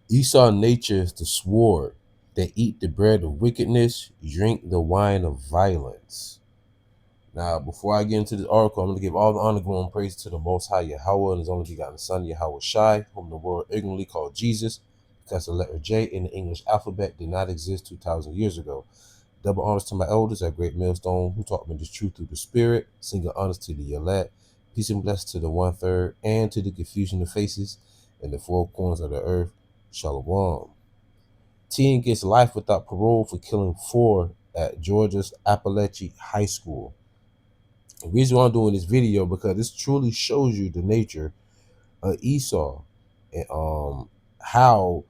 Esau nature is the sword. They eat the bread of wickedness, drink the wine of violence. Now, before I get into this article, I'm going to give all the honor, glory, and praise to the Most High Yahawah and His only begotten Son, YAHAWASHI, whom the world ignorantly called Jesus, because the letter J in the English alphabet did not exist 2,000 years ago. Double honors to my elders at Great Millstone, who taught me this truth through the Spirit. Single honors to the elect. Peace and blessings to the 1/3, and to the confusion of faces in the four corners of the earth. Shalom. Teen gets life without parole for killing 4 at Georgia's Appalachian High School. The reason why I'm doing this video, because this truly shows you the nature of Esau and how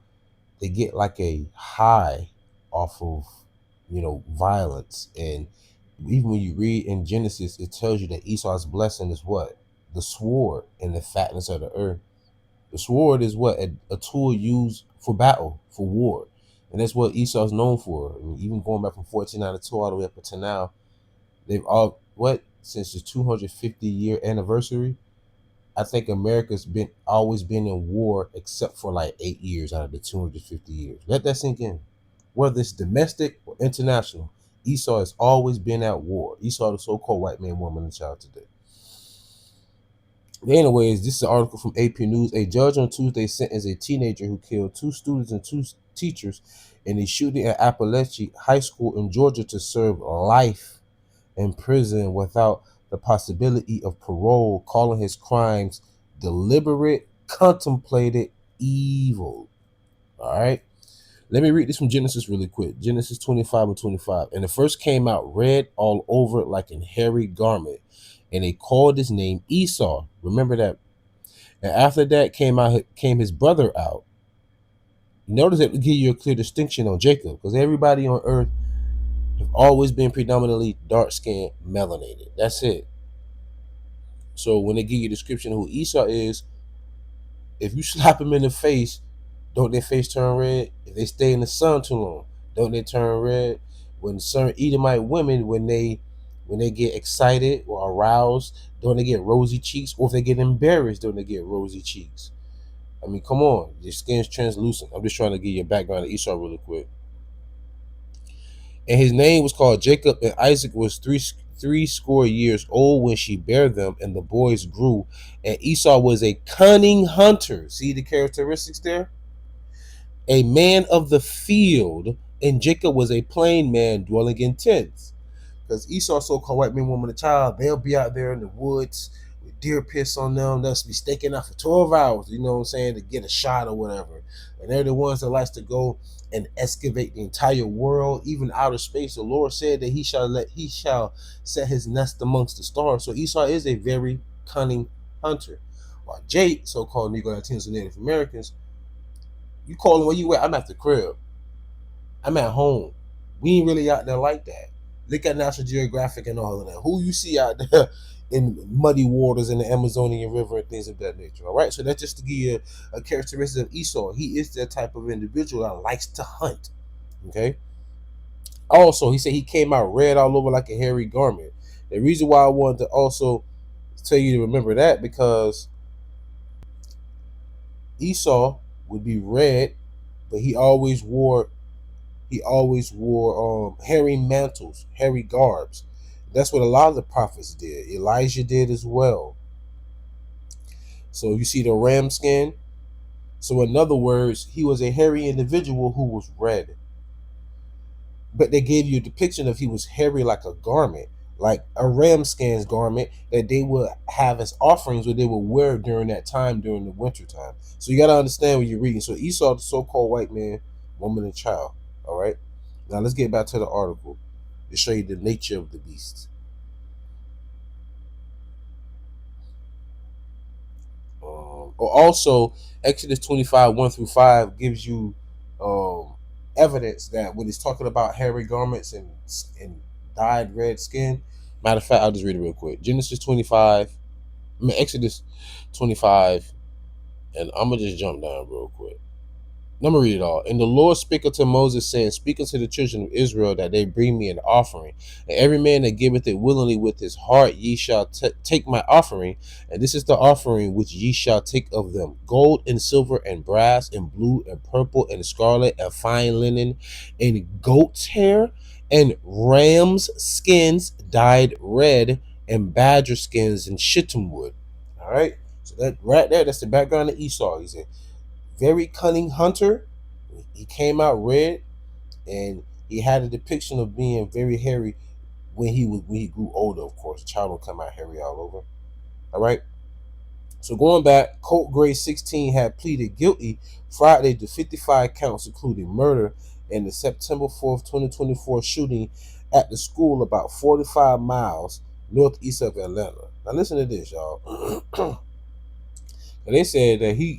they get like a high off of, violence. And even when you read in Genesis, it tells you that Esau's blessing is what? The sword and the fatness of the earth. The sword is what? A tool used for battle, for war. And that's what Esau's known for. I mean, even going back from 1492 all the way up to now, they've all, since the 250-year anniversary, I think America's always been in war except for like 8 years out of the 250 years. Let that sink in. Whether it's domestic or international, Esau has always been at war. Esau, the so-called white man, woman, and child today. Anyways, this is an article from AP News. A judge on Tuesday sentenced a teenager who killed 2 students and 2 teachers in a shooting at Appalachian High School in Georgia to serve life in prison without the possibility of parole, calling his crimes deliberate, contemplated evil. All right. Let me read this from Genesis really quick. Genesis 25:25. And the first came out red all over like an hairy garment, and they called his name Esau. Remember that. And after that came his brother out. Notice that we give you a clear distinction on Jacob, because everybody on earth have always been predominantly dark-skinned, melanated. That's it. So when they give you a description of who Esau is, if you slap him in the face, don't their face turn red? If they stay in the sun too long, don't they turn red? When certain Edomite women, when they get excited or aroused, don't they get rosy cheeks? Or if they get embarrassed, don't they get rosy cheeks? I mean, come on, your skin's translucent. I'm just trying to give you a background of Esau really quick. And his name was called Jacob, and Isaac was three score years old when she bare them, and the boys grew. And Esau was a cunning hunter. See the characteristics there? A man of the field, and Jacob was a plain man dwelling in tents. Because Esau, so-called white man, woman, and child, they'll be out there in the woods with deer piss on them. They'll be staking out for 12 hours, you know what I'm saying, to get a shot or whatever. And they're the ones that likes to go and excavate the entire world, even outer space. The Lord said that he shall set his nest amongst the stars. So Esau is a very cunning hunter. While Jake, so-called Negro Latinos and Native Americans, you call him where you at? I'm at the crib. I'm at home. We ain't really out there like that. Look at National Geographic and all of that. Who you see out there in muddy waters in the Amazonian River and things of that nature. All right. So that's just to give you a characteristic of Esau. He is that type of individual that likes to hunt. Okay. Also, he said he came out red all over like a hairy garment. The reason why I wanted to also tell you to remember that, because Esau would be red, but he always wore hairy mantles, hairy garbs. That's what a lot of the prophets did. Elijah did as well. So you see the ram skin. So in other words, he was a hairy individual who was red. But they gave you a depiction of he was hairy like a garment, like a ram skin's garment that they would have as offerings, what they would wear during that time, during the winter time. So you got to understand what you're reading. So Esau, the so-called white man, woman, and child. All right. Now let's get back to the article to show you the nature of the beast. Also, Exodus 25:1-5 gives you evidence that when it's talking about hairy garments and dyed red skin. Matter of fact, I'll just read it real quick. Exodus 25, and I'm gonna just jump down real quick. Let me read it all. And the Lord spake unto Moses, saying, Speak unto the children of Israel that they bring me an offering. And every man that giveth it willingly with his heart, ye shall take my offering. And this is the offering which ye shall take of them: gold and silver and brass and blue and purple and scarlet and fine linen and goat's hair and ram's skins dyed red and badger skins and shittim wood. All right. So that right there, that's the background of Esau. He's a very cunning hunter. He came out red, and he had a depiction of being very hairy when he grew older. Of course, the child will come out hairy all over. All right. So going back, Colt Gray 16 had pleaded guilty Friday to 55 counts, including murder, in the September 4th, 2024 shooting at the school about 45 miles northeast of Atlanta. Now listen to this, y'all. And they said that he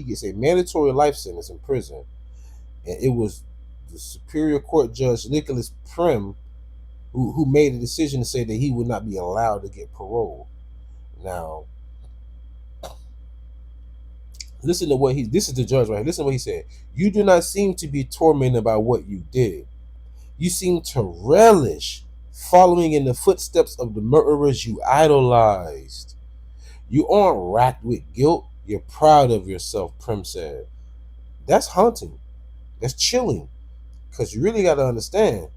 gets a mandatory life sentence in prison, and it was the Superior Court Judge Nicholas Prim who made a decision to say that he would not be allowed to get parole. Now, listen to what this is the judge right here. Listen to what he said. You do not seem to be tormented by what you did. You seem to relish following in the footsteps of the murderers you idolized. You aren't racked with guilt. You're proud of yourself, Prim said. That's haunting. That's chilling. Because you really got to understand.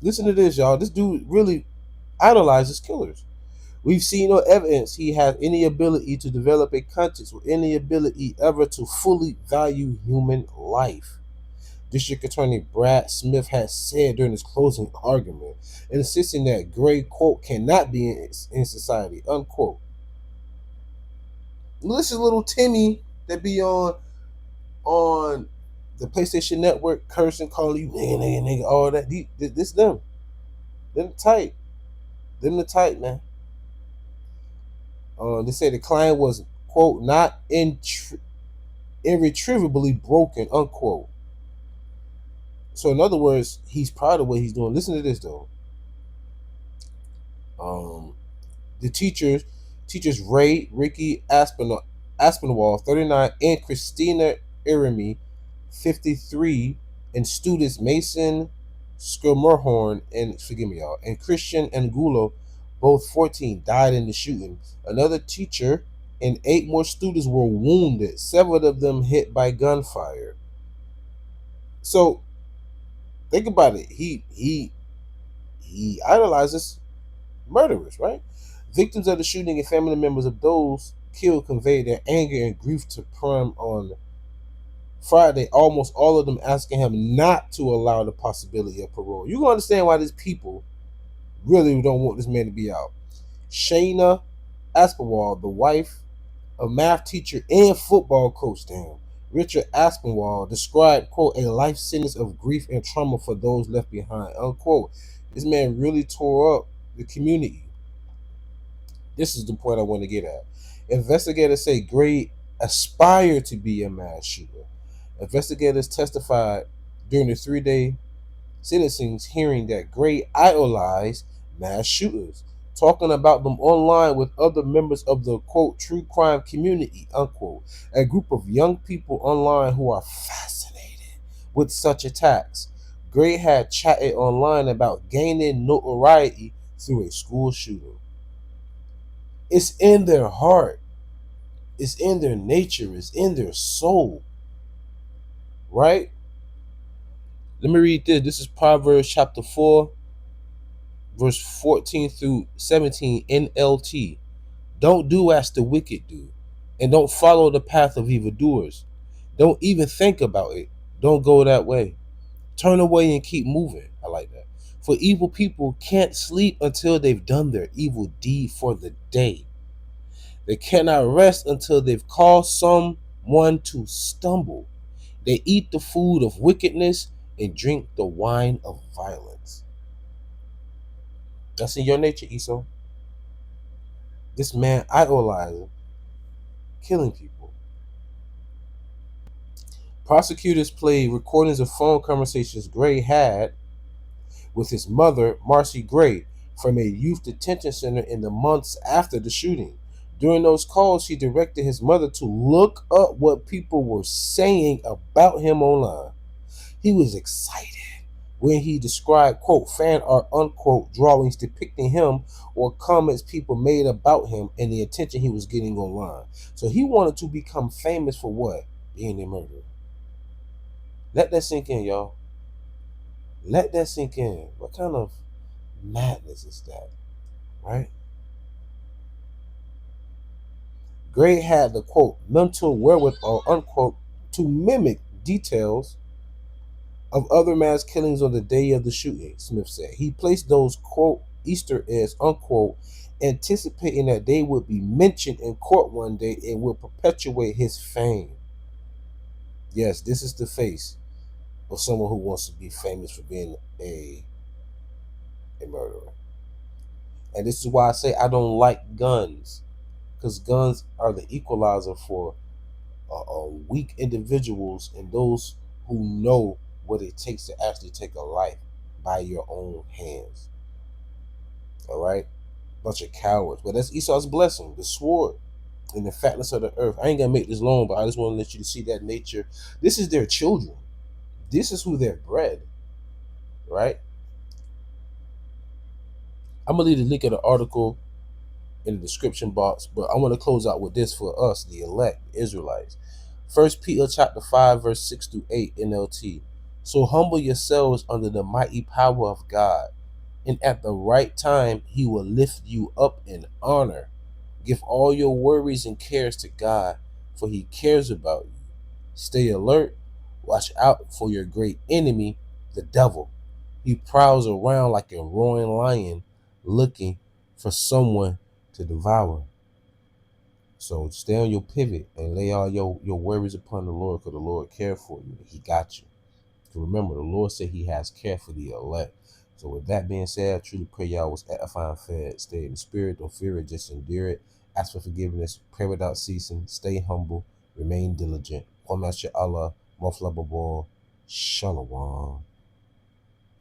Listen to this, y'all. This dude really idolizes killers. We've seen no evidence he has any ability to develop a conscience or any ability ever to fully value human life. District Attorney Brad Smith has said during his closing argument, insisting that Gray, quote, cannot be in society, unquote. This is little Timmy that be on the PlayStation Network cursing, calling you nigga, all that. This them. Them tight. Them the tight, man. They say the client was, quote, not irretrievably broken, unquote. So in other words, he's proud of what he's doing. Listen to this though. The teachers Ricky Aspinwall, 39, and Christina Iremi, 53, and students Mason Skirmerhorn and Christian Angulo, both 14, died in the shooting. Another teacher and 8 more students were wounded, several of them hit by gunfire. So think about it. He idolizes murderers, right? Victims of the shooting and family members of those killed conveyed their anger and grief to Prim on Friday, almost all of them asking him not to allow the possibility of parole. You can understand why these people really don't want this man to be out. Shayna Aspinwall, the wife of math teacher and football coach, Richard Aspinwall, described, quote, a life sentence of grief and trauma for those left behind, unquote. This man really tore up the community. This is the point I want to get at. Investigators say Gray aspired to be a mass shooter. Investigators testified during the 3-day sentencing hearing that Gray idolized mass shooters, talking about them online with other members of the, quote, true crime community, unquote, a group of young people online who are fascinated with such attacks. Gray had chatted online about gaining notoriety through a school shooting. It's in their heart. It's in their nature. It's in their soul. Right? Let me read this. This is Proverbs chapter 4, verse 14 through 17 NLT. Don't do as the wicked do, and don't follow the path of evildoers. Don't even think about it. Don't go that way. Turn away and keep moving. I like that. For evil people can't sleep until they've done their evil deed for the day. They cannot rest until they've caused someone to stumble. They eat the food of wickedness and drink the wine of violence. That's in your nature, Esau. This man idolizing, killing people. Prosecutors played recordings of phone conversations Gray had with his mother, Marcy Gray, from a youth detention center in the months after the shooting. During those calls, he directed his mother to look up what people were saying about him online. He was excited when he described, quote, fan art, unquote, drawings depicting him or comments people made about him and the attention he was getting online. So he wanted to become famous for what? Being a murderer. Let that sink in, y'all. Let that sink in. What kind of madness is that, right? Gray had the, quote, mental wherewithal, unquote, to mimic details of other mass killings on the day of the shooting, Smith said. He placed those, quote, Easter eggs, unquote, anticipating that they would be mentioned in court one day and will perpetuate his fame. Yes, this is the face of someone who wants to be famous for being a murderer. And this is why I say I don't like guns, because guns are the equalizer for weak individuals and those who know what it takes to actually take a life by your own hands. All right? Bunch of cowards. But that's Esau's blessing, the sword and the fatness of the earth. I ain't gonna make this long, but I just want to let you to see that nature. This is their children. This is who they're bred. Right? I'm gonna leave the link of the article in the description box, but I want to close out with this for us, the elect Israelites. 1 Peter chapter 5, verse 6 through 8 NLT. So humble yourselves under the mighty power of God, and at the right time he will lift you up in honor. Give all your worries and cares to God, for he cares about you. Stay alert. Watch out for your great enemy, the devil. He prowls around like a roaring lion, looking for someone to devour. So stay on your pivot and lay all your worries upon the Lord, because the Lord cares for you. He got you. So remember, the Lord said he has care for the elect. So with that being said, I truly pray y'all was edifying, fed. Stay in the spirit, don't fear it, just endure it. Ask for forgiveness, pray without ceasing, stay humble, remain diligent. Kwame Allah, Moflababal, Shalom.